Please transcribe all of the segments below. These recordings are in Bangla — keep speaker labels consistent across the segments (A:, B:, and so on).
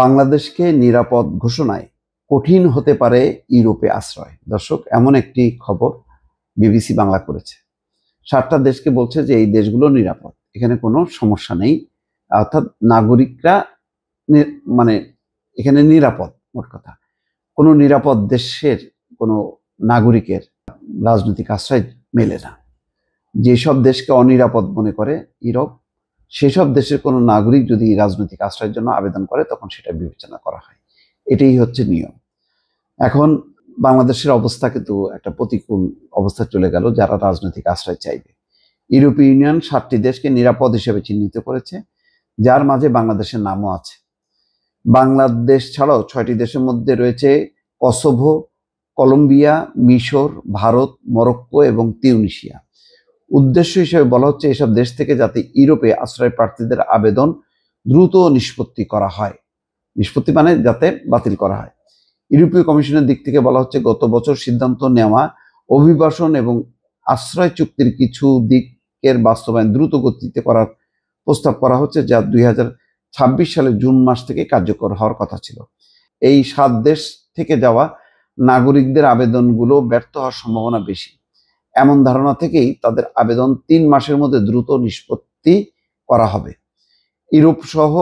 A: বাংলাদেশকে নিরাপদ ঘোষণায় কঠিন হতে পারে ইউরোপে আশ্রয়। দর্শক, এমন একটি খবর বিবিসি বাংলা করেছে। 7টা দেশকে বলছে যে এই দেশগুলো নিরাপদ, এখানে কোনো সমস্যা নেই, অর্থাৎ নাগরিকরা মানে এখানে নিরাপদ। মোট কথা, কোনো নিরাপদ দেশের কোনো নাগরিকের রাজনৈতিক আশ্রয় মেলে না। যেসব দেশকে অনিরাপদ মনে করে ইউরোপ, সেসব দেশের কোনো নাগরিক যদি রাজনৈতিক আশ্রয়ের জন্য আবেদন করে তখন সেটা বিবেচনা করা হয়। এটাই হচ্ছে নিয়ম। এখন বাংলাদেশের অবস্থা কিন্তু একটা প্রতিকূল অবস্থা চলে গেল। যারা রাজনৈতিক আশ্রয় চাইবে, ইউরোপীয় ইউনিয়ন 7টি দেশকে নিরাপদ হিসেবে চিহ্নিত করেছে, যার মাঝে বাংলাদেশের নামও আছে। বাংলাদেশ ছাড়াও 6টি দেশের মধ্যে রয়েছে কসোভো, কলম্বিয়া, মিশর, ভারত, মরক্কো এবং তিউনিসিয়া। উদ্দেশ্য হিসেবে বলা হচ্ছে এসব দেশ থেকে যাতে ইউরোপে আশ্রয় প্রার্থীদের আবেদন দ্রুত নিষ্পত্তি করা হয়। নিষ্পত্তি মানে যাতে বাতিল করা হয়। ইউরোপীয় কমিশনের দিক থেকে বলা হচ্ছে গত বছর সিদ্ধান্ত নেওয়া অভিবাসন এবং আশ্রয় চুক্তির কিছু দিকের বাস্তবায়ন দ্রুত গতিতে করার প্রস্তাব করা হচ্ছে, যা 2026 সালের জুন মাস থেকে কার্যকর হওয়ার কথা ছিল। এই 7 দেশ থেকে যাওয়া নাগরিকদের আবেদনগুলো ব্যর্থ হওয়ার সম্ভাবনা বেশি। এমন ধারণা থেকেই তাদের আবেদন 3 মাসের মধ্যে দ্রুত নিষ্পত্তি করা হবে। ইউরোপ সহ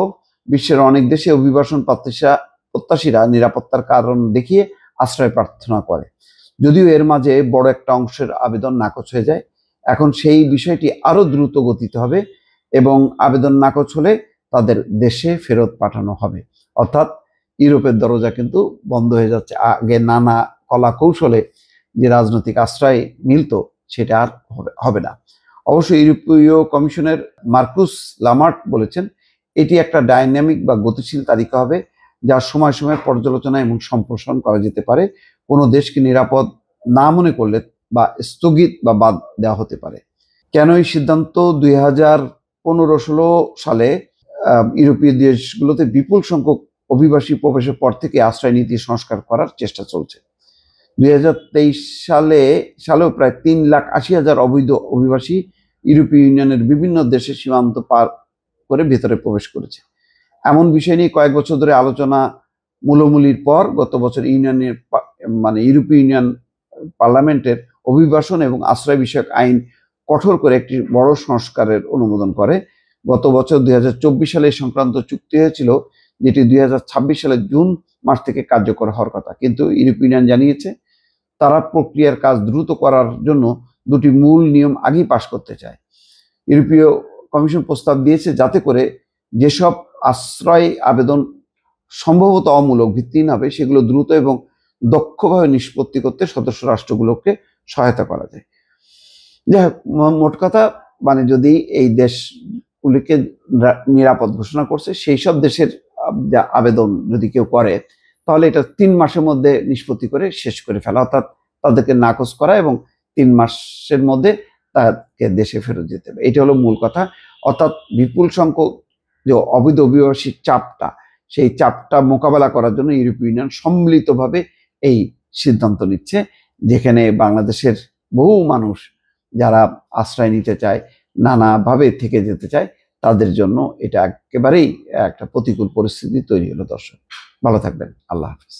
A: বিশ্বের অনেক দেশে অভিবাসন প্রত্যাশীরা নিরাপত্তার কারণ দেখিয়ে আশ্রয় প্রার্থনা করে, যদিও এর মাঝে বড় একটা অংশের আবেদন নাকচ হয়ে যায়। এখন সেই বিষয়টি আরো দ্রুত গতিতে হবে এবং আবেদন নাকচ হলে তাদের দেশে ফেরত পাঠানো হবে। অর্থাৎ ইউরোপের দরজা কিন্তু বন্ধ হয়ে যাচ্ছে। আগে নানা কলা কৌশলে যে রাজনৈতিক আশ্রয় মিলত, সেটা আর হবে না। অবশ্য ইউরোপীয় কমিশনের মার্কুস লামার্ট বলেছেন, এটি একটা ডাইনামিক বা গতিশীল তালিকা হবে, যা সময় সময় পর্যালোচনা এবং সম্প্রসারণ করা যেতে পারে। কোনো দেশকে নিরাপদ না মনে করলে বা স্থগিত বা বাদ দেওয়া হতে পারে। কেন এই সিদ্ধান্ত? 2015-16 সালে ইউরোপীয় দেশগুলোতে বিপুল সংখ্যক অভিবাসী প্রবেশের পর থেকে আশ্রয় নীতি সংস্কার করার চেষ্টা চলছে। 2023 সালেও প্রায় 3,80,000 অবৈধ অভিবাসী ইউরোপীয় ইউনিয়নের বিভিন্ন দেশের সীমান্ত পার করে ভেতরে প্রবেশ করেছে। এমন বিষয় নিয়ে কয়েক বছর ধরে আলোচনা মূলমূলির পর গত বছর ইউরোপীয় ইউনিয়ন পার্লামেন্টের অভিবাসন এবং আশ্রয় বিষয়ক আইন কঠোর করে একটি বড় সংস্কারের অনুমোদন করে। গত বছর 2024 সালে সংক্রান্ত চুক্তি হয়েছিল, যেটি 2026 সালের জুন মাস থেকে কার্যকর হওয়ার কথা। কিন্তু ইউরোপীয় ইউনিয়ন জানিয়েছে তারা প্রক্রিয়ার কাজ দ্রুত করার জন্য 2টি মূল নিয়ম আগেই পাশ করতে চায়। ইউরোপীয় কমিশন প্রস্তাব দিয়েছে যাতে করে যেসব আশ্রয় আবেদন সম্ভবত অমূলক, ভিত্তিহীন হবে, সেগুলো দ্রুত এবং দক্ষভাবে নিষ্পত্তি করতে সদস্য রাষ্ট্রগুলোকে সহায়তা করা যায়। যাই হোক, মোট কথা যদি এই দেশগুলিকে নিরাপদ ঘোষণা করছে, সেই সব দেশের আবেদন যদি কেউ করে, তাহলে এটা 3 মাসের মধ্যে নিষ্পত্তি করে শেষ করে ফেলা, অর্থাৎ তাদেরকে নাকচ করা এবং 3 মাসের মধ্যে তাকে দেশে ফেরত যেতে হবে। এটা হলো মূল কথা। অর্থাৎ বিপুল সংখ্যক যে অবৈধ অভিবাসীর চাপটা, সেই চাপটা মোকাবেলা করার জন্য ইউরোপীয় ইউনিয়ন সম্মিলিতভাবে এই সিদ্ধান্ত নিচ্ছে, যেখানে বাংলাদেশের বহু মানুষ যারা আশ্রয় নিতে চায়, নানাভাবে থেকে যেতে চায়, তাদের জন্য এটা একেবারেই একটা প্রতিকূল পরিস্থিতি তৈরি হলো। দর্শক, ভালো থাকবেন। আল্লাহ হাফিজ।